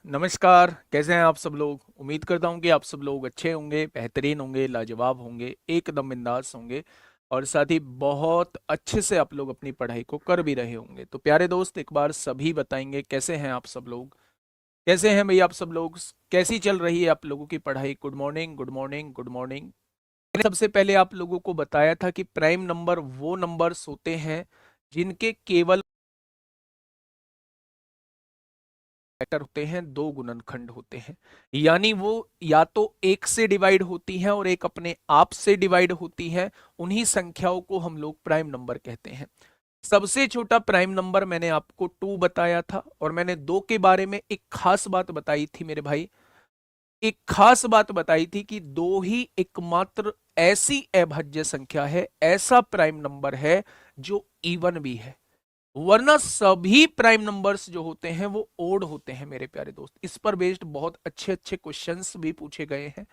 नमस्कार। कैसे हैं आप सब लोग। उम्मीद करता हूं कि आप सब लोग अच्छे होंगे, बेहतरीन होंगे, लाजवाब होंगे, एकदम बिंदास होंगे और साथ ही बहुत अच्छे से आप लोग अपनी पढ़ाई को कर भी रहे होंगे। तो प्यारे दोस्त, एक बार सभी बताएंगे कैसे हैं आप सब लोग। कैसे हैं भैया आप सब लोग। कैसी चल रही है आप लोगों की पढ़ाई। Good morning, good morning, good morning. मैंने सबसे पहले आप लोगों को बताया था कि प्राइम नंबर वो नंबर्स होते हैं जिनके केवल फैक्टर होते हैं, दो गुणनखंड होते हैं। यानी वो या तो एक से डिवाइड होती हैं और एक अपने आप से डिवाइड होती है। उन्हीं संख्याओं को हम लोग प्राइम नंबर कहते हैं। सबसे छोटा प्राइम नंबर मैंने आपको 2 बताया था और मैंने 2 के बारे में एक खास बात बताई थी मेरे भाई। एक खास बात बताई थी कि 2 ही एकमात्र ऐसी अभाज्य संख्या है, ऐसा प्राइम नंबर है जो इवन भी है। वरना सभी प्राइम नंबर्स जो होते हैं वो ओड होते हैं मेरे प्यारे दोस्त। इस पर बेस्ड बहुत अच्छे अच्छे क्वेश्चंस भी पूछे गए हैं।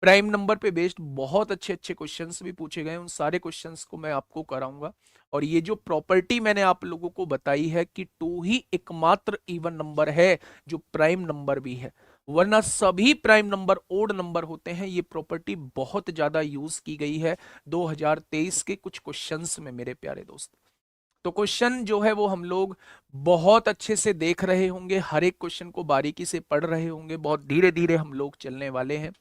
प्राइम नंबर पे बेस्ड बहुत अच्छे अच्छे क्वेश्चंस भी पूछे गए हैं। उन सारे क्वेश्चंस को मैं आपको कराऊंगा। और ये जो प्रॉपर्टी मैंने आप लोगों को बताई है कि 2 ही एकमात्र इवन नंबर है जो प्राइम नंबर भी है, वरना सभी प्राइम नंबर ओड नंबर होते हैं। ये प्रॉपर्टी बहुत ज्यादा यूज की गई है 2023 के कुछ क्वेश्चंस में मेरे प्यारे दोस्त। तो क्वेश्चन जो है वो हम लोग बहुत अच्छे से देख रहे होंगे, हर एक क्वेश्चन को बारीकी से पढ़ रहे होंगे। बहुत धीरे धीरे हम लोग चलने वाले हैं।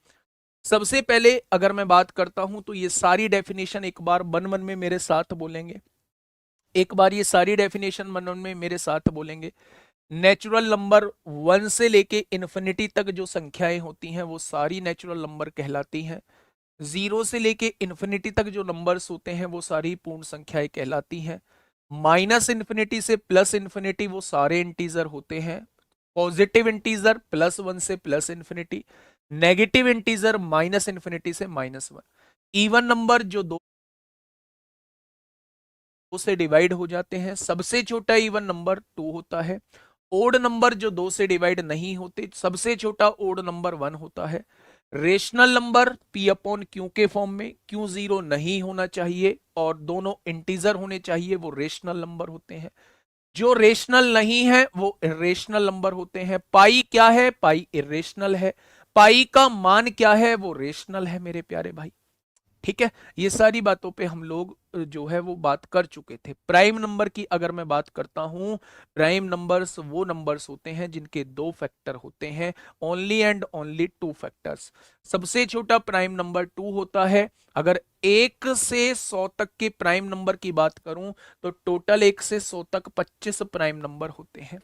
सबसे पहले अगर मैं बात करता हूं तो ये सारी डेफिनेशन एक बार मन मन में मेरे साथ बोलेंगे। एक बार ये सारी डेफिनेशन मन मन में मेरे साथ बोलेंगे। नेचुरल नंबर 1 से लेके इन्फिनिटी तक जो संख्याएं होती हैं वो सारी नेचुरल नंबर कहलाती हैं। 0 से लेके इन्फिनिटी तक जो नंबर्स होते हैं वो सारी पूर्ण संख्याएं कहलाती हैं। माइनस इन्फिनिटी से प्लस इन्फिनिटी वो सारे इंटीजर होते हैं। पॉजिटिव इंटीजर +1 से plus infinity, negative integer minus infinity से -1। इवन नंबर जो दो से डिवाइड हो जाते हैं, सबसे छोटा इवन नंबर 2 होता है। ओड नंबर जो 2 से डिवाइड नहीं होते, सबसे छोटा ओड नंबर 1 होता है। Rational number P upon Q के फॉर्म में, क्यू 0 नहीं होना चाहिए और दोनों इंटीजर होने चाहिए, वो रेशनल नंबर होते हैं। जो रेशनल नहीं है वो इरेशनल नंबर होते हैं। पाई क्या है? पाई इरेशनल है। पाई का मान क्या है? वो रेशनल है मेरे प्यारे भाई। ठीक है, ये सारी बातों पे हम लोग जो है वो बात कर चुके थे। प्राइम नंबर की अगर मैं बात करता हूं, प्राइम नंबर्स वो नंबर्स होते हैं जिनके 2 फैक्टर होते हैं। Only and only 2 factors. सबसे छोटा प्राइम नंबर 2 होता है। अगर 1 से 100 तक के प्राइम नंबर की बात करूं तो टोटल 1 से 100 तक 25 प्राइम नंबर होते हैं।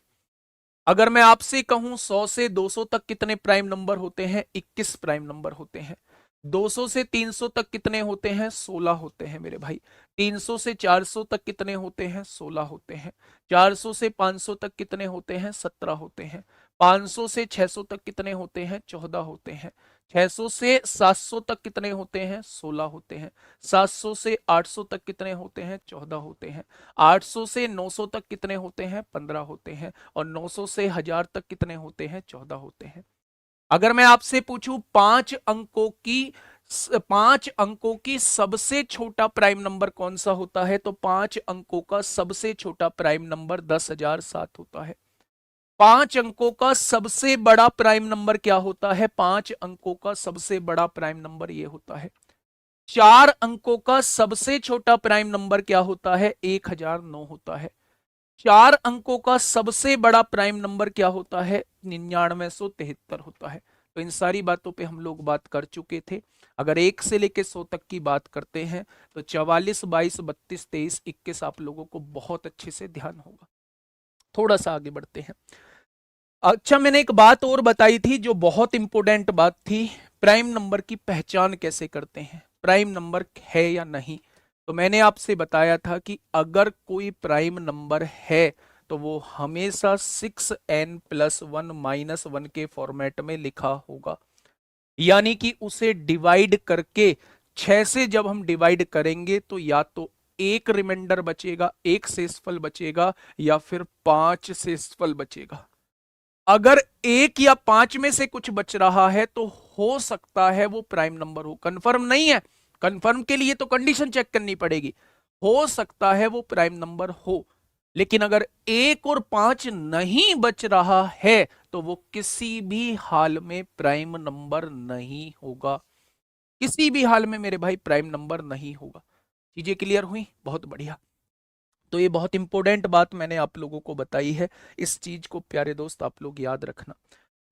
अगर मैं आपसे कहूं 100 से 200 तक कितने प्राइम नंबर होते हैं? 21 प्राइम नंबर होते हैं। 200 से 300 तक कितने होते हैं? 16 होते हैं मेरे भाई। 300 से 400 तक कितने होते हैं? 16 होते हैं। 400 से 500 तक कितने होते हैं? 17 होते हैं। 500 से 600 तक कितने होते हैं? 14 होते हैं। 600 से 700 तक कितने होते हैं? 16 होते हैं। 700 से 800 तक कितने होते हैं? 14 होते हैं। 800 से 900 तक कितने होते हैं? 15 होते हैं। और 900 से 1000 तक कितने होते हैं? 14 होते हैं। अगर मैं आपसे पूछूं 5 अंकों की सबसे छोटा प्राइम नंबर कौन सा होता है, तो 5 अंकों का सबसे छोटा प्राइम नंबर 10,007 होता है। 5 अंकों का सबसे बड़ा प्राइम नंबर क्या होता है? 5 अंकों का सबसे बड़ा प्राइम नंबर ये होता है। 4 अंकों का सबसे छोटा प्राइम नंबर क्या होता है? 1009 होता है। 4 अंकों का सबसे बड़ा प्राइम नंबर क्या होता है? 9973 होता है। तो इन सारी बातों पे हम लोग बात कर चुके थे। अगर 1 से लेके 100 तक की बात करते हैं तो 44, 22, 32, 23, 21 आप लोगों को बहुत अच्छे से ध्यान होगा। थोड़ा सा आगे बढ़ते हैं। अच्छा, मैंने एक बात और बताई थी जो बहुत इंपॉर्टेंट बात थी। प्राइम नंबर की पहचान कैसे करते हैं, प्राइम नंबर है या नहीं। तो मैंने आपसे बताया था कि अगर कोई प्राइम नंबर है तो वो हमेशा 6n+1 - 1 के फॉर्मेट में लिखा होगा। यानी कि उसे डिवाइड करके 6 से जब हम डिवाइड करेंगे तो या तो एक रिमाइंडर बचेगा, एक शेषफल बचेगा, या फिर 5 शेषफल बचेगा। अगर 1 या 5 में से कुछ बच रहा है तो हो सकता है वो प्राइम नंबर हो। कंफर्म नहीं है, कंफर्म के लिए तो कंडीशन चेक करनी पड़ेगी। हो सकता है वो प्राइम नंबर हो। लेकिन अगर 1 और 5 नहीं बच रहा है तो वो किसी भी हाल में प्राइम नंबर नहीं होगा। किसी भी हाल में मेरे भाई प्राइम नंबर नहीं होगा। चीजें क्लियर हुई? बहुत बढ़िया। तो ये बहुत इंपॉर्टेंट बात मैंने आप लोगों को बताई है, इस चीज को प्यारे दोस्त आप लोग याद रखना।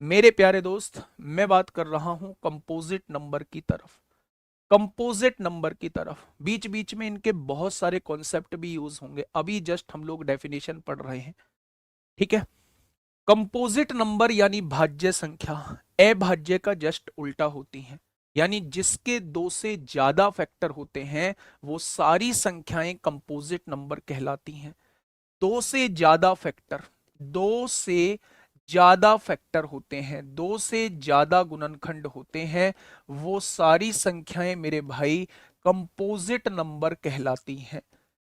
मेरे प्यारे दोस्त, मैं बात कर रहा हूं कंपोजिट नंबर की तरफ। कंपोजिट नंबर की तरफ बीच बीच में इनके बहुत सारे कॉन्सेप्ट भी यूज होंगे, अभी जस्ट हम लोग डेफिनेशन पढ़ रहे हैं, ठीक है। कंपोजिट नंबर यानी भाज्य संख्या अभाज्य का जस्ट उल्टा होती है, यानी जिसके दो से ज्यादा फैक्टर होते हैं वो सारी संख्याएं कंपोजिट नंबर कहलाती हैं। दो से ज्यादा फैक्टर, दो से ज्यादा फैक्टर होते हैं, दो से ज्यादा गुणनखंड होते हैं, वो सारी संख्याएं मेरे भाई कंपोजिट नंबर कहलाती हैं।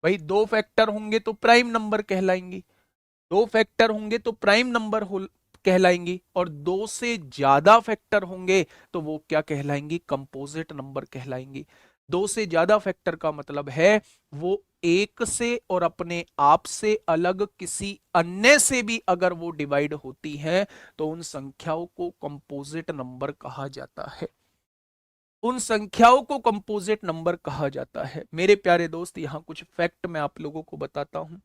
भाई दो फैक्टर होंगे तो प्राइम नंबर कहलाएंगी, दो फैक्टर होंगे तो प्राइम नंबर हो कहलाएंगी, और दो से ज्यादा फैक्टर होंगे तो वो क्या कहलाएंगी? Composite number कहलाएंगी। दो से ज्यादा फैक्टर का मतलब है वो एक से और अपने आप से अलग किसी अन्य से भी अगर वो डिवाइड होती है तो उन संख्याओं को कंपोजिट नंबर कहा जाता है। उन संख्याओं को कंपोजिट नंबर कहा जाता है। मेरे प्यारे दोस्त, यहां कुछ फैक्ट मैं आप लोगों को बताता हूं।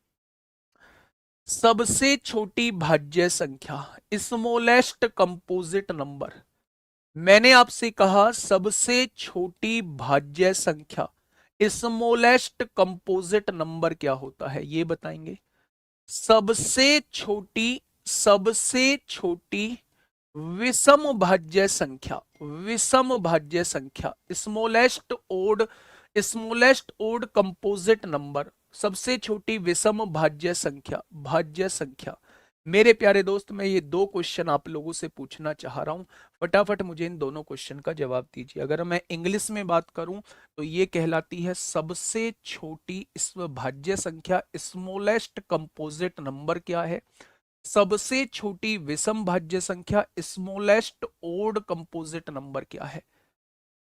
सबसे छोटी भाज्य संख्या, स्मॉलेस्ट कंपोजिट नंबर। मैंने आपसे कहा सबसे छोटी भाज्य संख्या, स्मॉलेस्ट कंपोजिट नंबर क्या होता है, ये बताएंगे। सबसे छोटी विषम भाज्य संख्या, विषम भाज्य संख्या, स्मॉलेस्ट ओड कंपोजिट नंबर, सबसे छोटी विषम भाज्य संख्या, भाज्य संख्या। मेरे प्यारे दोस्त, मैं ये दो क्वेश्चन आप लोगों से पूछना चाह रहा हूं, फटाफट मुझे इन दोनों क्वेश्चन का जवाब दीजिए। अगर मैं इंग्लिश में बात करूं तो ये कहलाती है सबसे छोटी भाज्य संख्या, स्मॉलेस्ट कंपोजिट नंबर क्या है? सबसे छोटी विषम भाज्य संख्या, स्मॉलेस्ट ओड कंपोजिट नंबर क्या है?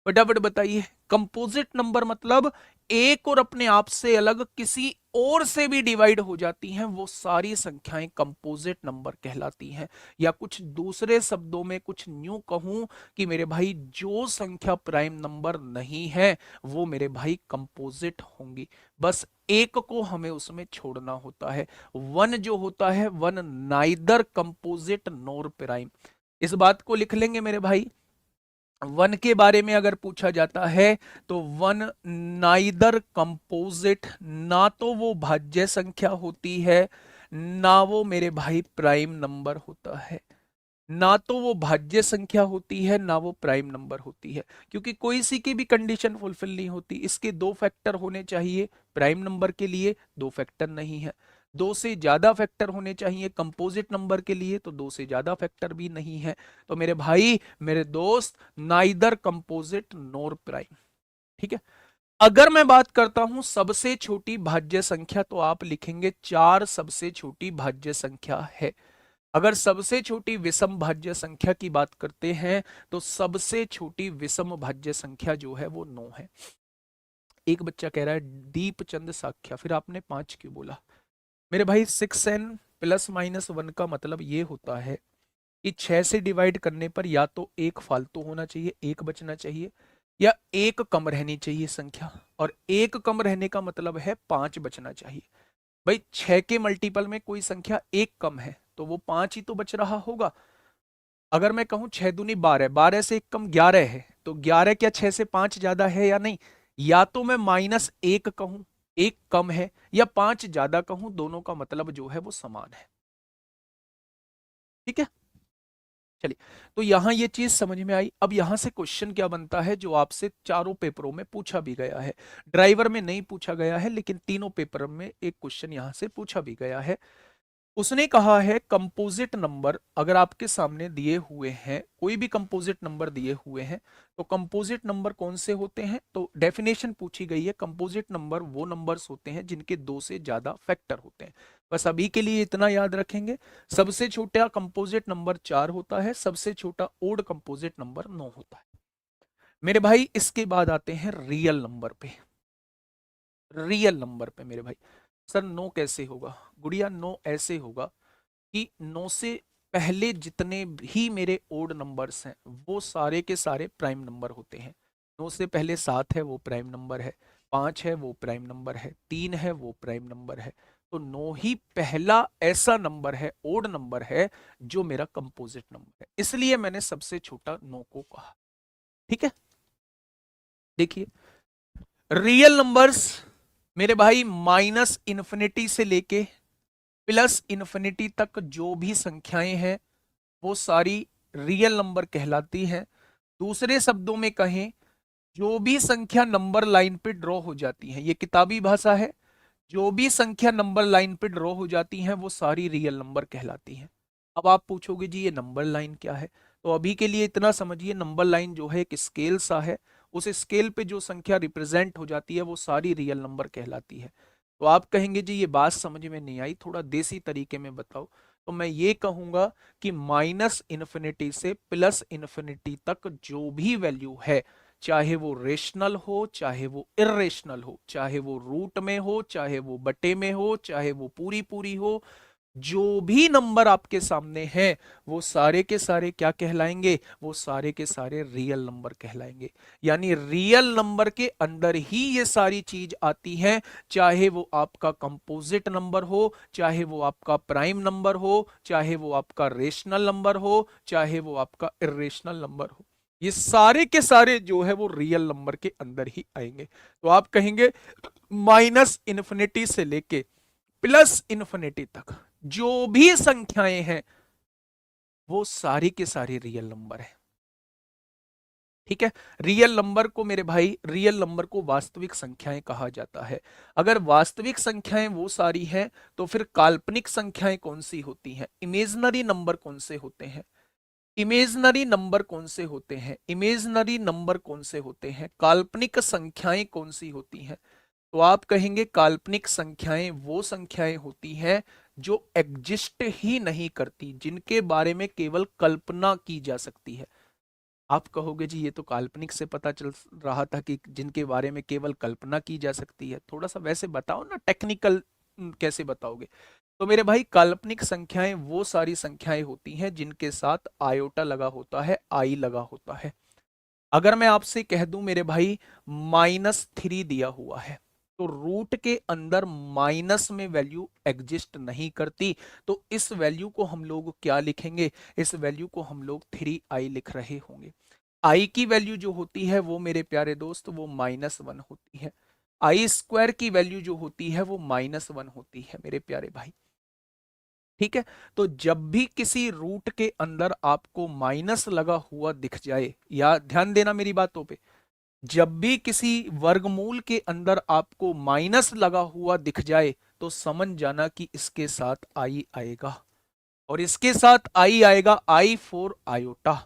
फटाफट बताइए। कंपोजिट नंबर मतलब एक और अपने आप से अलग किसी और से भी डिवाइड हो जाती हैं, वो सारी संख्याएं कंपोजिट नंबर कहलाती हैं। या कुछ दूसरे शब्दों में कुछ न्यू कहूं कि मेरे भाई जो संख्या प्राइम नंबर नहीं है वो मेरे भाई कंपोजिट होंगी। बस एक को हमें उसमें छोड़ना होता है, वन जो होता है, one neither composite nor prime. इस बात को लिख लेंगे मेरे भाई। वन के बारे में अगर पूछा जाता है तो वन नाइदर कंपोजिट, ना तो वो भाज्य संख्या होती है ना वो मेरे भाई प्राइम नंबर होता है, ना तो वो भाज्य संख्या होती है ना वो प्राइम नंबर होती है, क्योंकि कोई सी की भी कंडीशन फुलफिल नहीं होती। इसके दो फैक्टर होने चाहिए प्राइम नंबर के लिए, दो फैक्टर नहीं है। दो से ज्यादा फैक्टर होने चाहिए कंपोजिट नंबर के लिए, तो दो से ज्यादा फैक्टर भी नहीं है। तो मेरे भाई, मेरे दोस्त, नाइदर कंपोजिट नोर प्राइम, ठीक है। अगर मैं बात करता हूं सबसे छोटी भाज्य संख्या, तो आप लिखेंगे चार सबसे छोटी भाज्य संख्या है। अगर सबसे छोटी विषम भाज्य संख्या की बात करते हैं तो सबसे छोटी विषम भाज्य संख्या जो है वो 9 है। एक बच्चा कह रहा है दीपचंद साख्या, फिर आपने 5 क्यों बोला? मेरे भाई 6n प्लस माइनस 1 का मतलब ये होता है कि 6 से डिवाइड करने पर या तो एक फालतू होना चाहिए, एक बचना चाहिए, या एक कम रहनी चाहिए संख्या, और एक कम रहने का मतलब है 5 बचना चाहिए। भाई 6 के मल्टीपल में कोई संख्या एक कम है तो वो 5 ही तो बच रहा होगा। अगर मैं कहूं 6 दूनी 12, 12 से एक कम 11 है, तो 11 क्या 6 से 5 ज्यादा है या नहीं? या तो मैं माइनस एक कहूं, एक कम है, या 5 ज्यादा कहूं, दोनों का मतलब जो है वो समान है, ठीक है। चलिए, तो यहां ये चीज समझ में आई। अब यहां से क्वेश्चन क्या बनता है जो आपसे चारों पेपरों में पूछा भी गया है, ड्राइवर में नहीं पूछा गया है लेकिन तीनों पेपर में एक क्वेश्चन यहां से पूछा भी गया है। उसने कहा है कंपोजिट नंबर अगर आपके सामने दिए हुए हैं, कोई भी कंपोजिट नंबर दिए हुए हैं, तो कंपोजिट नंबर कौन से होते हैं? तो डेफिनेशन पूछी गई है, कंपोजिट नंबर वो नंबर्स होते हैं जिनके दो से ज्यादा फैक्टर होते हैं। बस अभी के लिए इतना याद रखेंगे। सबसे छोटा कंपोजिट नंबर 4 होता है, सबसे छोटा ओड कंपोजिट नंबर 9 होता है। मेरे भाई, इसके बाद आते हैं रियल नंबर पे। रियल नंबर पे मेरे भाई, सर 9 कैसे होगा? गुड़िया 9 ऐसे होगा कि 9 से पहले जितने भी मेरे ओड नंबर्स हैं वो सारे के सारे प्राइम नंबर होते हैं। 9 से पहले 7 है वो प्राइम नंबर है, 5 है वो प्राइम नंबर है, 3 है वो प्राइम नंबर है। तो 9 ही पहला ऐसा नंबर है, ओड नंबर है, जो मेरा कंपोजिट नंबर है, इसलिए मैंने सबसे छोटा 9 को कहा। ठीक है, देखिए रियल नंबर्स मेरे भाई माइनस इन्फिनिटी से लेके प्लस इन्फिनिटी तक जो भी संख्याएं हैं वो सारी रियल नंबर कहलाती हैं। दूसरे शब्दों में कहें, जो भी संख्या नंबर लाइन पे ड्रॉ हो जाती है, ये किताबी भाषा है, जो भी संख्या नंबर लाइन पे ड्रॉ हो जाती हैं वो सारी रियल नंबर कहलाती हैं। अब आप पूछोगे जी ये नंबर लाइन क्या है, तो अभी के लिए इतना समझिए, नंबर लाइन जो है एक स्केल सा है, उस स्केल पे जो संख्या रिप्रेजेंट हो जाती है वो सारी रियल नंबर कहलाती है। तो आप कहेंगे जी ये बात समझ में नहीं आई, थोड़ा देसी तरीके में बताओ, तो मैं ये कहूंगा कि माइनस इन्फिनिटी से प्लस इन्फिनिटी तक जो भी वैल्यू है, चाहे वो रेशनल हो चाहे वो इरेशनल हो, चाहे वो रूट में हो चाहे वो बटे में हो चाहे वो पूरी पूरी हो, जो भी नंबर आपके सामने हैं वो सारे के सारे क्या कहलाएंगे, वो सारे के सारे रियल नंबर कहलाएंगे। यानी रियल नंबर के अंदर ही ये सारी चीज आती हैं, चाहे वो आपका कंपोजिट नंबर हो, चाहे वो आपका प्राइम नंबर हो, चाहे वो आपका रेशनल नंबर हो, चाहे वो आपका इरेशनल नंबर हो, ये सारे के सारे जो है वो रियल नंबर के अंदर ही आएंगे। तो आप कहेंगे माइनस इन्फिनिटी से लेके प्लस इन्फिनिटी तक जो भी संख्याएं हैं वो सारी के सारी रियल नंबर है। ठीक है, रियल नंबर को मेरे भाई, रियल नंबर को वास्तविक संख्याएं कहा जाता है। अगर वास्तविक संख्याएं वो सारी हैं तो फिर काल्पनिक संख्याएं कौन सी होती हैं, इमेजिनरी नंबर कौन से होते हैं, इमेजिनरी नंबर कौन से होते हैं, इमेजिनरी नंबर कौन से होते हैं, काल्पनिक संख्याएं कौन सी होती हैं। तो आप कहेंगे काल्पनिक संख्याएं वो संख्याएं होती हैं जो एग्जिस्ट ही नहीं करती, जिनके बारे में केवल कल्पना की जा सकती है। आप कहोगे जी ये तो काल्पनिक से पता चल रहा था कि जिनके बारे में केवल कल्पना की जा सकती है, थोड़ा सा वैसे बताओ ना, टेक्निकल कैसे बताओगे। तो मेरे भाई काल्पनिक संख्याएं वो सारी संख्याएं होती हैं जिनके साथ आयोटा लगा होता है, आई लगा होता है। अगर मैं आपसे कह दूं मेरे भाई -3 दिया हुआ है, तो रूट के अंदर माइनस में वैल्यू एग्जिस्ट नहीं करती, तो इस वैल्यू को हम लोग क्या लिखेंगे, इस वैल्यू को हम लोग 3i लिख रहे होंगे। आई की वैल्यू जो होती है वो मेरे प्यारे दोस्त वो -1 होती है, आई स्क्वायर की वैल्यू जो होती है वो -1 होती है मेरे प्यारे भाई। ठीक है, तो जब भी किसी रूट के अंदर आपको माइनस लगा हुआ दिख जाए, या ध्यान देना मेरी बातों पे, जब भी किसी वर्गमूल के अंदर आपको माइनस लगा हुआ दिख जाए तो समझ जाना कि इसके साथ आई आएगा, और इसके साथ आई आएगा आई फोर आयोटा।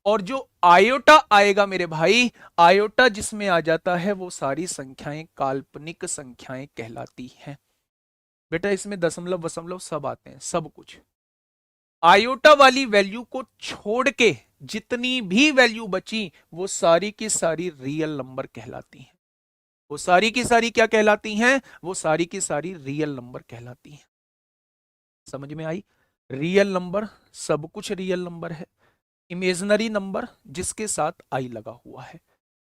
और जो आयोटा आएगा मेरे भाई, आयोटा जिसमें आ जाता है वो सारी संख्याएं काल्पनिक संख्याएं कहलाती हैं। बेटा इसमें दशमलव वशमलव सब आते हैं, सब कुछ। आयोटा वाली वैल्यू को छोड़ के जितनी भी वैल्यू बची वो सारी की सारी रियल नंबर कहलाती हैं, वो सारी की सारी क्या कहलाती हैं, वो सारी की सारी रियल नंबर कहलाती हैं। समझ में आई, रियल नंबर सब कुछ रियल नंबर है, इमेजिनरी नंबर जिसके साथ आई लगा हुआ है,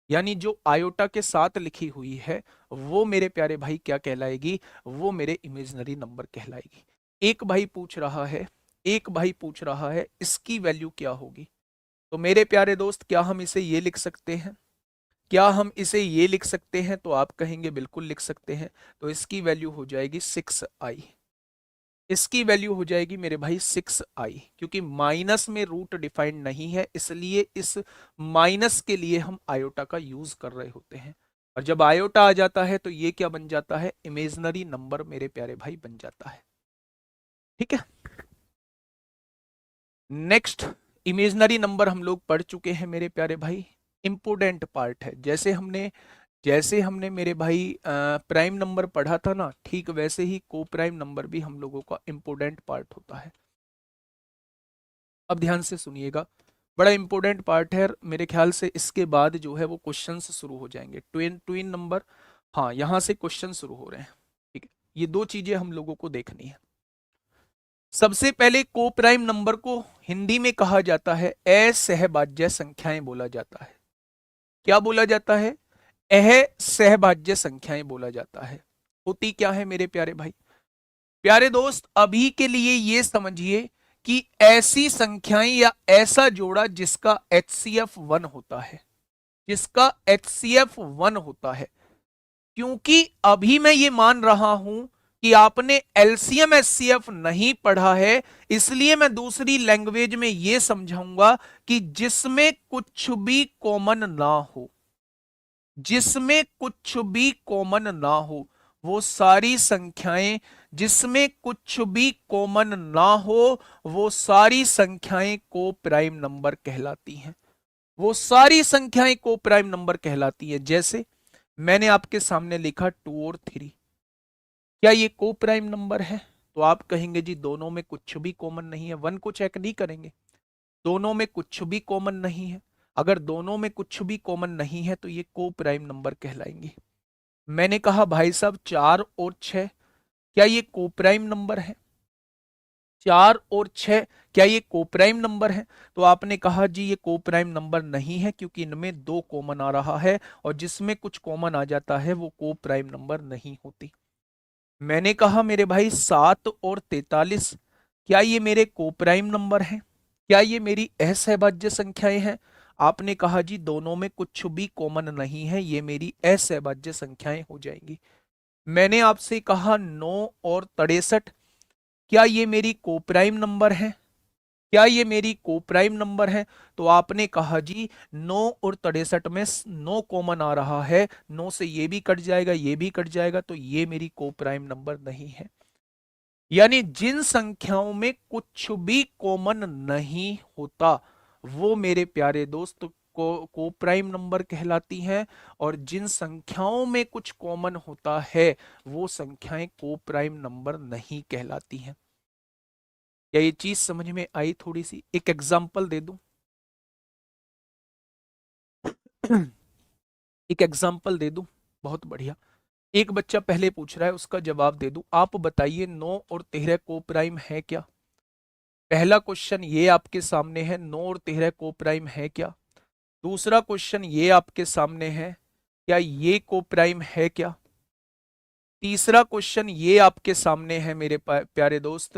यानी जो आयोटा के साथ लिखी हुई है वो मेरे प्यारे भाई क्या कहलाएगी, वो मेरे इमेजिनरी नंबर कहलाएगी। एक भाई पूछ रहा है, एक भाई पूछ रहा है इसकी वैल्यू क्या होगी, तो मेरे प्यारे दोस्त क्या हम इसे ये लिख सकते हैं, क्या हम इसे ये लिख सकते हैं, तो आप कहेंगे बिल्कुल लिख सकते हैं। तो इसकी वैल्यू हो जाएगी 6i, इसकी वैल्यू हो जाएगी मेरे भाई 6i, क्योंकि माइनस में रूट डिफाइंड नहीं है, इसलिए इस माइनस के लिए हम आयोटा का यूज कर रहे होते हैं। और जब आयोटा आ जाता है तो ये क्या बन जाता है, इमेजिनरी नंबर मेरे प्यारे भाई बन जाता है। ठीक है, नेक्स्ट, इमेजिनरी नंबर हम लोग पढ़ चुके हैं मेरे प्यारे भाई। इंपोर्टेंट पार्ट है, जैसे हमने मेरे भाई प्राइम नंबर पढ़ा था ना, ठीक वैसे ही को प्राइम नंबर भी हम लोगों का इंपोर्टेंट पार्ट होता है। अब ध्यान से सुनिएगा, बड़ा इंपॉर्टेंट पार्ट है, मेरे ख्याल से इसके बाद जो है वो क्वेश्चंस शुरू हो जाएंगे, ट्विन ट्विन नंबर, हाँ यहां से क्वेश्चन शुरू हो रहे हैं। ठीक है, ये दो चीजें हम लोगों को देखनी है। सबसे पहले को प्राइम नंबर को हिंदी में कहा जाता है असहभाज्य संख्याएं बोला जाता है। क्या बोला जाता है? असहभाज्य संख्याएं बोला जाता है। होती क्या है मेरे प्यारे भाई? प्यारे दोस्त, अभी के लिए ये समझिए कि ऐसी संख्याएं या ऐसा जोड़ा जिसका HCF 1 होता है, जिसका HCF 1 होता है। क्योंकि अभी मैं ये मान रहा हूं कि आपने एलसीएम एचसीएफ नहीं पढ़ा है, इसलिए मैं दूसरी लैंग्वेज में यह समझाऊंगा कि जिसमें कुछ भी कॉमन ना हो, जिसमें कुछ भी कॉमन ना हो, वो सारी संख्याएं, जिसमें कुछ भी कॉमन ना हो, वो सारी संख्याएं को प्राइम नंबर कहलाती हैं। वो सारी संख्याएं को प्राइम नंबर कहलाती हैं। जैसे मैंने आपके सामने लिखा 2 और 3, क्या ये को प्राइम नंबर है? तो आप कहेंगे जी दोनों में कुछ भी कॉमन नहीं है। 1 को चेक नहीं करेंगे, दोनों में कुछ भी कॉमन नहीं है। अगर दोनों में कुछ भी कॉमन नहीं है तो ये को प्राइम नंबर कहलाएंगे। मैंने कहा भाई साहब 4 और 6, क्या ये को प्राइम नंबर है? 4 और 6 क्या ये को प्राइम नंबर है? तो आपने कहा जी ये को प्राइम नंबर नहीं है, क्योंकि इनमें 2 कॉमन आ रहा है, और जिसमें कुछ कॉमन आ जाता है वो को प्राइम नंबर नहीं होती। मैंने कहा मेरे भाई 7 और 43, क्या ये मेरे को प्राइम नंबर हैं? क्या ये मेरी असहभाज्य संख्याएं हैं? आपने कहा जी दोनों में कुछ भी कॉमन नहीं है, ये मेरी असहभाज्य संख्याएं हो जाएंगी। मैंने आपसे कहा 9 और 63, क्या ये मेरी को प्राइम नंबर है? क्या ये मेरी को प्राइम नंबर है? तो आपने कहा जी 9 और 63 में 9 कॉमन आ रहा है, 9 से ये भी कट जाएगा, ये भी कट जाएगा, तो ये मेरी को प्राइम नंबर नहीं है। यानी जिन संख्याओं में कुछ भी कॉमन नहीं होता वो मेरे प्यारे दोस्त को प्राइम नंबर कहलाती हैं, और जिन संख्याओं में कुछ कॉमन होता है वो संख्याएं को प्राइम नंबर नहीं कहलाती हैं। क्या ये चीज समझ में आई? थोड़ी सी एक एग्जांपल दे दूं, एक एग्जांपल दे दूं, बहुत बढ़िया। एक बच्चा पहले पूछ रहा है, उसका जवाब दे दूं। आप बताइए 9 और 13 को प्राइम है क्या? पहला क्वेश्चन ये आपके सामने है, 9 और 13 को प्राइम है क्या? दूसरा क्वेश्चन ये आपके सामने है, क्या ये को प्राइम है क्या? तीसरा क्वेश्चन ये आपके सामने है मेरे प्यारे दोस्त,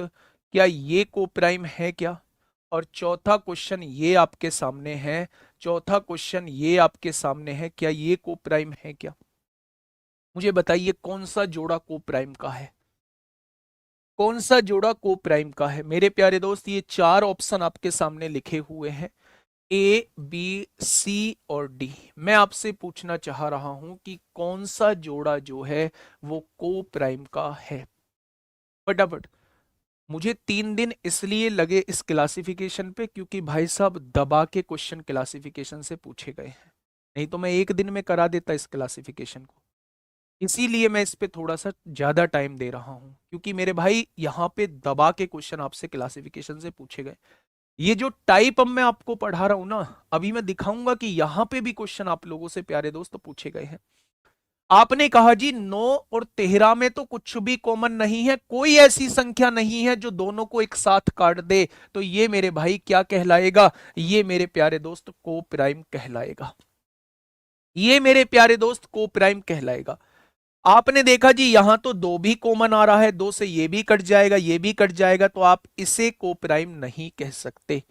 क्या ये को प्राइम है क्या? और चौथा क्वेश्चन ये आपके सामने है, चौथा क्वेश्चन ये आपके सामने है, क्या ये को प्राइम है क्या? मुझे बताइए कौन सा जोड़ा को प्राइम का है? कौन सा जोड़ा को प्राइम का है? मेरे प्यारे दोस्त ये 4 ऑप्शन आपके सामने लिखे हुए हैं, ए बी सी और डी। मैं आपसे पूछना चाह रहा हूं कि कौन सा जोड़ा जो है वो को प्राइम का है? फटाफट। मुझे 3 दिन इसलिए लगे इस क्लासिफिकेशन पे क्योंकि भाई साहब दबा के क्वेश्चन क्लासिफिकेशन से पूछे गए हैं, नहीं तो मैं 1 दिन में करा देता इस क्लासिफिकेशन को। इसीलिए मैं इस पे थोड़ा सा ज्यादा टाइम दे रहा हूं, क्योंकि मेरे भाई यहाँ पे दबा के क्वेश्चन आपसे क्लासिफिकेशन से पूछे गए। ये जो टाइप अब मैं आपको पढ़ा रहा हूं ना, अभी मैं दिखाऊंगा कि यहां पे भी क्वेश्चन आप लोगों से प्यारे दोस्त पूछे गए हैं। आपने कहा जी 9 और 13 में तो कुछ भी कॉमन नहीं है, कोई ऐसी संख्या नहीं है जो दोनों को एक साथ काट दे, तो ये मेरे भाई क्या कहलाएगा? ये मेरे प्यारे दोस्त को प्राइम कहलाएगा। ये मेरे प्यारे दोस्त को प्राइम कहलाएगा। आपने देखा जी यहां तो 2 भी कॉमन आ रहा है, 2 से ये भी कट जाएगा, ये भी कट जाएगा, तो आप इसे को प्राइम नहीं कह सकते,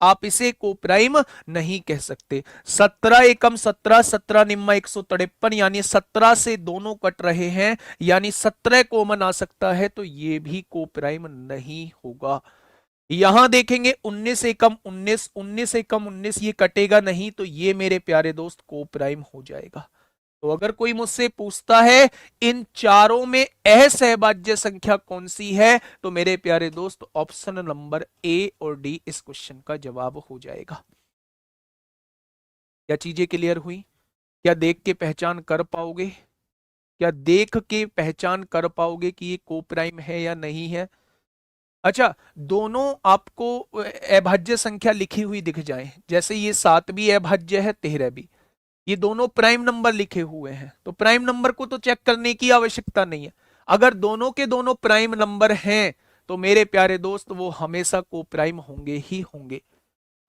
आप इसे को प्राइम नहीं कह सकते। 17 एकम 17, 17 निम्मा 153, यानी 17 से दोनों कट रहे हैं, यानी 17 कॉमन आ सकता है, तो ये भी को प्राइम नहीं होगा। यहां देखेंगे 19 एकम 19, 19 एकम 19, ये कटेगा नहीं, तो ये मेरे प्यारे दोस्त को प्राइम हो जाएगा। तो अगर कोई मुझसे पूछता है इन चारों में असहभाज्य संख्या कौन सी है, तो मेरे प्यारे दोस्त ऑप्शन नंबर ए और डी इस क्वेश्चन का जवाब हो जाएगा। क्या चीजें क्लियर हुई? क्या देख के पहचान कर पाओगे? क्या देख के पहचान कर पाओगे कि ये को प्राइम है या नहीं है? अच्छा, दोनों आपको अभाज्य संख्या लिखी हुई दिख जाए, जैसे ये 7 भी अभाज्य है, 13 भी, ये दोनों प्राइम नंबर लिखे हुए हैं, तो प्राइम नंबर को तो चेक करने की आवश्यकता नहीं है। अगर दोनों के दोनों प्राइम नंबर हैं तो मेरे प्यारे दोस्त वो हमेशा को प्राइम होंगे ही होंगे।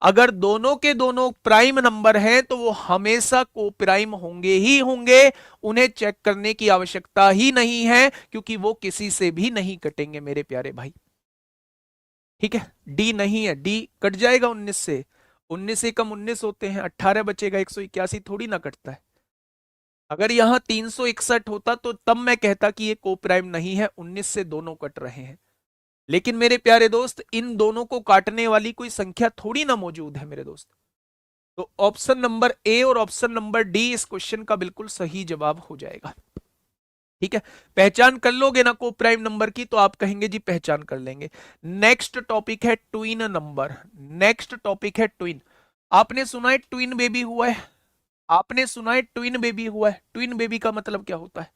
अगर दोनों के दोनों प्राइम नंबर हैं तो वो हमेशा को प्राइम होंगे ही होंगे, उन्हें चेक करने की आवश्यकता ही नहीं है, क्योंकि वो किसी से भी नहीं कटेंगे मेरे प्यारे भाई। ठीक है, डी नहीं है, डी कट जाएगा 19 से। 19 से कम 19 होते हैं, 18 बचेगा, 181 थोड़ी ना कटता है। अगर यहां 361 होता तो तब मैं कहता कि ये को प्राइम नहीं है, 19 से दोनों कट रहे हैं। लेकिन मेरे प्यारे दोस्त इन दोनों को काटने वाली कोई संख्या थोड़ी ना मौजूद है मेरे दोस्त। तो ऑप्शन नंबर ए और ऑप्शन नंबर डी इस क्वेश्चन का बिल्कुल सही जवाब हो जाएगा। ठीक है, पहचान कर लोगे ना को प्राइम नंबर की, तो आप कहेंगे जी पहचान कर लेंगे। नेक्स्ट टॉपिक है ट्विन नंबर। नेक्स्ट टॉपिक है ट्विन। आपने सुना है ट्विन बेबी हुआ है, आपने सुना है ट्विन बेबी हुआ है। ट्विन बेबी का मतलब क्या होता है?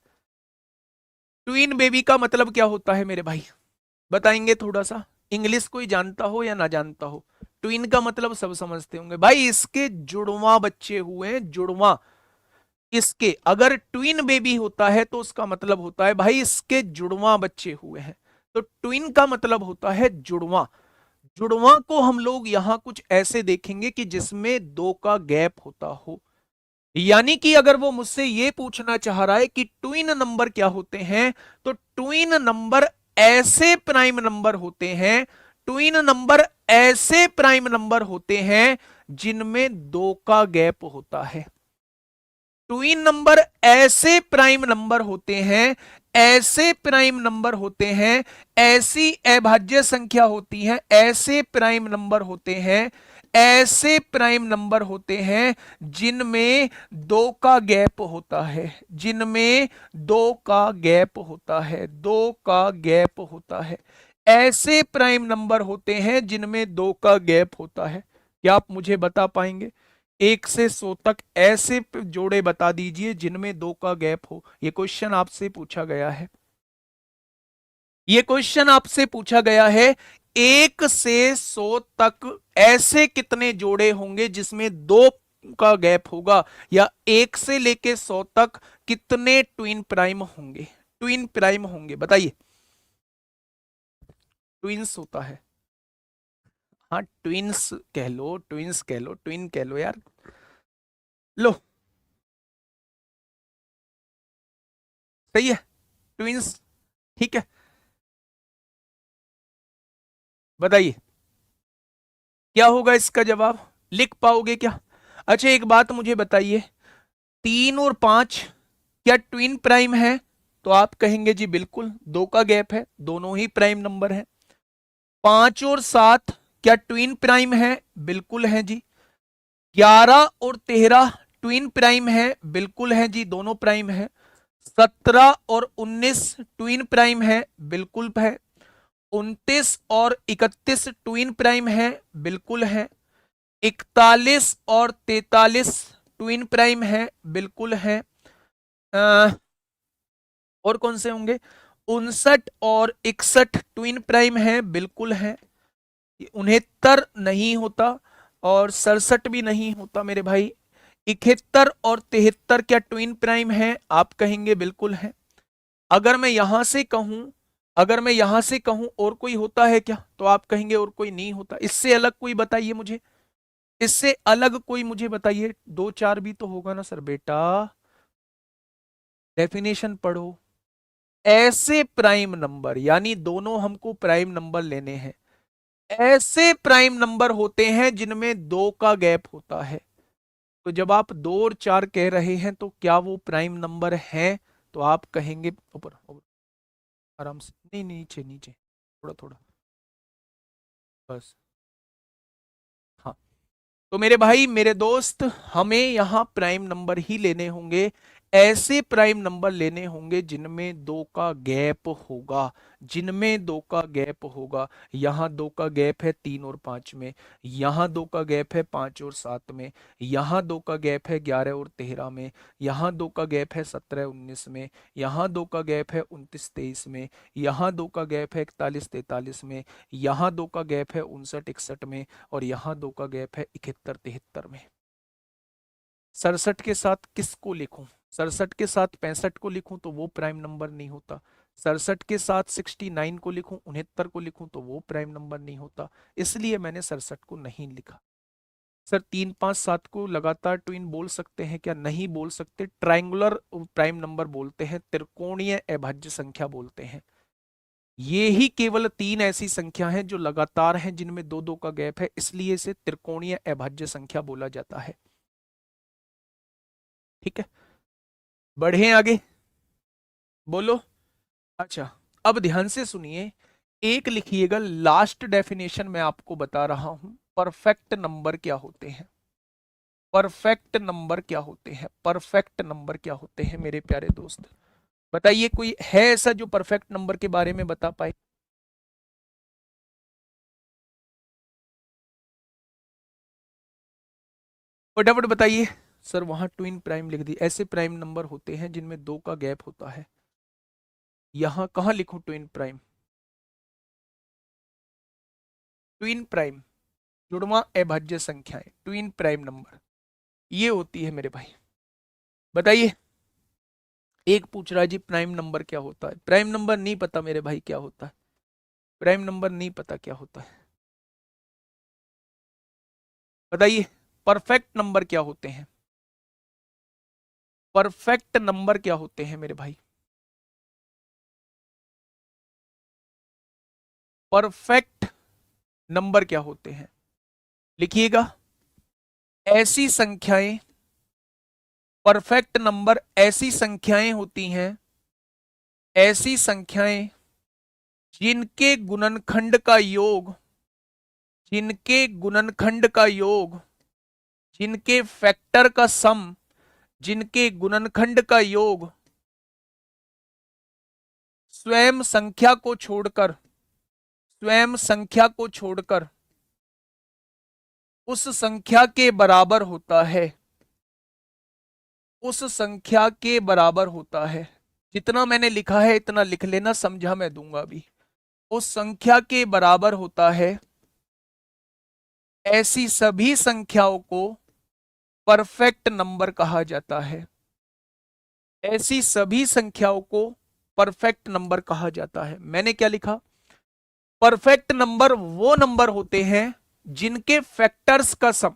ट्विन बेबी का मतलब क्या होता है मेरे भाई, बताएंगे थोड़ा सा? इंग्लिश कोई जानता हो या ना जानता हो? ट्विन का मतलब सब समझते होंगे भाई, इसके जुड़वा बच्चे हुए हैं, जुड़वा। इसके अगर ट्विन बेबी होता है तो उसका मतलब होता है भाई इसके जुड़वा बच्चे हुए हैं। तो ट्विन का मतलब होता है जुड़वा। जुड़वा को हम लोग यहां कुछ ऐसे देखेंगे कि जिसमें दो का गैप होता हो। यानी कि अगर वो मुझसे ये पूछना चाह रहा है कि ट्विन नंबर क्या होते हैं, तो ट्विन नंबर ऐसे प्राइम नंबर होते हैं, ट्विन नंबर ऐसे प्राइम नंबर होते हैं जिनमें दो का गैप होता है। ट्विन नंबर ऐसे प्राइम नंबर होते हैं, ऐसे प्राइम नंबर होते हैं, ऐसी अभाज्य संख्या होती है, ऐसे प्राइम नंबर होते हैं, ऐसे प्राइम नंबर होते हैं जिनमें दो का गैप होता है, जिनमें दो का गैप होता है, दो का गैप होता है। ऐसे प्राइम नंबर होते हैं जिनमें दो का गैप होता है। क्या आप मुझे बता पाएंगे? 1 से 100 तक ऐसे जोड़े बता दीजिए जिनमें दो का गैप हो। यह क्वेश्चन आपसे पूछा गया है, यह क्वेश्चन आपसे पूछा गया है। 1 से 100 तक ऐसे कितने जोड़े होंगे जिसमें दो का गैप होगा, या 1 से लेके 100 तक कितने ट्विन प्राइम होंगे? ट्विन प्राइम होंगे, बताइए। ट्विंस होता है, हाँ ट्विंस कह लो, ट्विंस कह लो, ट्विन कह लो यार। लो, सही है, ट्विंस। ठीक है, बताइए क्या होगा इसका जवाब, लिख पाओगे क्या? अच्छा एक बात मुझे बताइए, 3 और 5 क्या ट्विन प्राइम है? तो आप कहेंगे जी बिल्कुल, दो का गैप है, दोनों ही प्राइम नंबर है। 5 और 7 क्या ट्विन प्राइम है? बिल्कुल है जी। 11 और 13 ट्विन प्राइम है? बिल्कुल है जी, दोनों प्राइम है। 17 और 19 ट्विन प्राइम है? बिल्कुल है। 29 और 31 ट्विन प्राइम है? बिल्कुल है। 41 और 43 ट्विन प्राइम है? बिल्कुल है। और कौन से होंगे? 59 और 61 ट्विन प्राइम है? बिल्कुल है। 69 नहीं होता और 67 भी नहीं होता मेरे भाई। 71 और 73 क्या ट्विन प्राइम है? आप कहेंगे बिल्कुल है। अगर मैं यहां से कहूं, अगर मैं यहां से कहूं और कोई होता है क्या, तो आप कहेंगे और कोई नहीं होता। इससे अलग कोई बताइए मुझे, इससे अलग कोई मुझे बताइए। 2 4 भी तो होगा ना सर बेटा, डेफिनेशन पढ़ो। ऐसे प्राइम नंबर, यानी दोनों हमको प्राइम नंबर लेने हैं, ऐसे प्राइम नंबर होते हैं जिनमें दो का गैप होता है। तो जब आप 2 और 4 कह रहे हैं तो क्या वो प्राइम नंबर हैं? तो आप कहेंगे ऊपर ऊपर, आराम से, नहीं नीचे नीचे, थोड़ा थोड़ा, बस। हाँ, तो मेरे भाई मेरे दोस्त, हमें यहां प्राइम नंबर ही लेने होंगे, ऐसे प्राइम नंबर लेने होंगे जिनमें दो का गैप होगा, जिनमें दो का गैप होगा। यहां दो का गैप है 3 और 5 में, यहां दो का गैप है 5 और 7 में, यहां दो का गैप है 11 और 13 में, यहां दो का गैप है 17 19 में, यहां दो का गैप है 29 23 में, यहां दो का गैप है 41 43 में, यहां दो का गैप है 59 61 में, और यहां दो का गैप है 71 73 में। 67 के साथ किसको लिखूं? 67 के साथ 65 को लिखूं तो वो प्राइम नंबर नहीं होता। 67 के साथ 69 को लिखूं, 69 को लिखूं तो वो प्राइम नंबर नहीं होता, इसलिए मैंने 67 को नहीं लिखा। सर 3 5 7 को लगातार ट्विन बोल सकते हैं क्या? नहीं बोल सकते, ट्रायंगुलर प्राइम नंबर बोलते हैं, त्रिकोणीय अभाज्य संख्या बोलते हैं। ये ही केवल 3 ऐसी संख्या हैं जो लगातार हैं, जिनमें दो दो का गैप है, इसलिए इसे त्रिकोणीय अभाज्य संख्या बोला जाता है। ठीक है, बढ़े आगे, बोलो। अच्छा, अब ध्यान से सुनिए, एक लिखिएगा, लास्ट डेफिनेशन मैं आपको बता रहा हूं, परफेक्ट नंबर क्या होते हैं। परफेक्ट नंबर क्या होते हैं? परफेक्ट नंबर क्या होते हैं मेरे प्यारे दोस्त? बताइए, कोई है ऐसा जो परफेक्ट नंबर के बारे में बता पाए? फटाफट बताइए। सर वहां ट्विन प्राइम लिख दी, ऐसे प्राइम नंबर होते हैं जिनमें दो का गैप होता है। यहां कहां लिखूं ट्विन प्राइम? ट्विन प्राइम, जुड़वा अभाज्य संख्याएं, ट्विन प्राइम नंबर ये होती है मेरे भाई। बताइए, एक पूछ रहा है जी प्राइम नंबर क्या होता है? प्राइम नंबर नहीं पता मेरे भाई क्या होता है? प्राइम नंबर नहीं पता क्या होता है? बताइए, परफेक्ट नंबर क्या होते हैं? परफेक्ट नंबर क्या होते हैं मेरे भाई? परफेक्ट नंबर क्या होते हैं? लिखिएगा, ऐसी संख्याएं, परफेक्ट नंबर ऐसी संख्याएं होती हैं, ऐसी संख्याएं जिनके गुणनखंड का योग, जिनके गुणनखंड का योग, जिनके फैक्टर का सम, जिनके गुणनखंड का योग स्वयं संख्या को छोड़कर, स्वयं संख्या को छोड़कर उस संख्या के बराबर होता है, उस संख्या के बराबर होता है। जितना मैंने लिखा है इतना लिख लेना, समझा मैं दूंगा अभी। उस संख्या के बराबर होता है, ऐसी सभी संख्याओं को परफेक्ट नंबर कहा जाता है। ऐसी सभी संख्याओं को परफेक्ट नंबर कहा जाता है। मैंने क्या लिखा? परफेक्ट नंबर वो नंबर होते हैं जिनके फैक्टर्स का सम,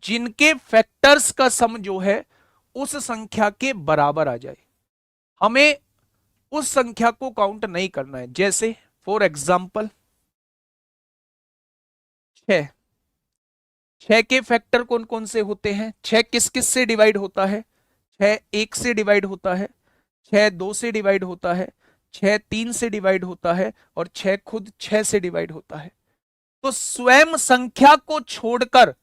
जिनके फैक्टर्स का सम जो है उस संख्या के बराबर आ जाए। हमें उस संख्या को काउंट नहीं करना है। जैसे फॉर एग्जाम्पल 6, 6 के फैक्टर कौन कौन से होते हैं? 6 किस किस से डिवाइड होता है? 6 1 से डिवाइड होता है, 6 2 से डिवाइड होता है, 6 3 से डिवाइड होता है, और 6 खुद 6 से डिवाइड होता है। तो स्वयं संख्या को छोड़कर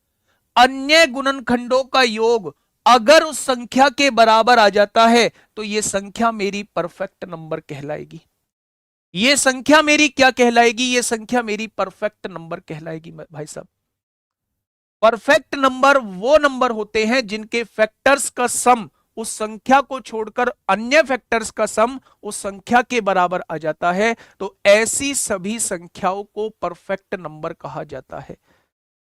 अन्य गुणनखंडों का योग अगर उस संख्या के बराबर आ जाता है तो यह संख्या मेरी परफेक्ट नंबर कहलाएगी। यह संख्या मेरी क्या कहलाएगी? यह संख्या मेरी परफेक्ट नंबर कहलाएगी भाई साहब। परफेक्ट नंबर वो नंबर होते हैं जिनके फैक्टर्स का सम उस संख्या को छोड़कर अन्य फैक्टर्स का सम उस संख्या के बराबर आ जाता है। तो ऐसी सभी संख्याओं को परफेक्ट नंबर कहा जाता है।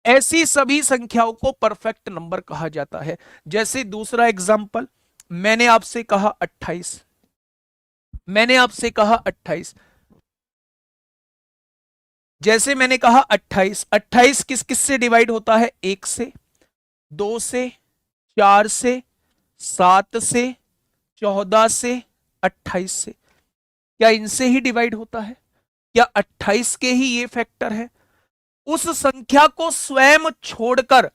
ऐसी सभी संख्याओं को परफेक्ट नंबर कहा जाता है। जैसे दूसरा एग्जांपल, मैंने आपसे कहा 28, मैंने आपसे कहा 28, जैसे मैंने कहा 28, 28 किस किस से डिवाइड होता है? 1 से, 2 से, 4 से, 7 से, 14 से, 28 से। क्या इनसे ही डिवाइड होता है? क्या 28 के ही ये फैक्टर है? उस संख्या को स्वयं छोड़कर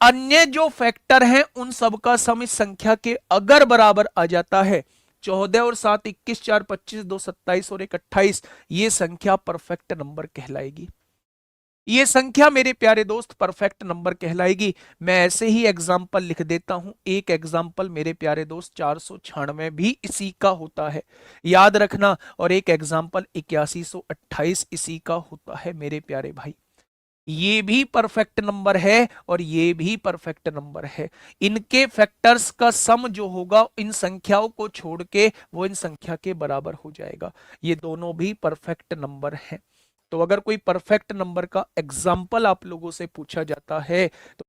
अन्य जो फैक्टर हैं उन सबका सम इस संख्या के अगर बराबर आ जाता है, 14 और 7 21, 4 25, 2 27 और 1 28, ये संख्या परफेक्ट नंबर कहलाएगी। ये संख्या मेरे प्यारे दोस्त परफेक्ट नंबर कहलाएगी। मैं ऐसे ही एग्जाम्पल लिख देता हूं। एक एग्जाम्पल मेरे प्यारे दोस्त 496 भी इसी का होता है, याद रखना। और एक एग्जाम्पल 8128 इसी का होता है मेरे प्यारे भाई। ये भी परफेक्ट नंबर है और ये भी परफेक्ट नंबर है। इनके फैक्टर्स का सम जो होगा इन संख्याओं को छोड़ के वो इन संख्या के बराबर हो जाएगा। ये दोनों भी परफेक्ट नंबर हैं। तो अगर कोई परफेक्ट नंबर का एग्जाम्पल आप लोगों से पूछा जाता है तो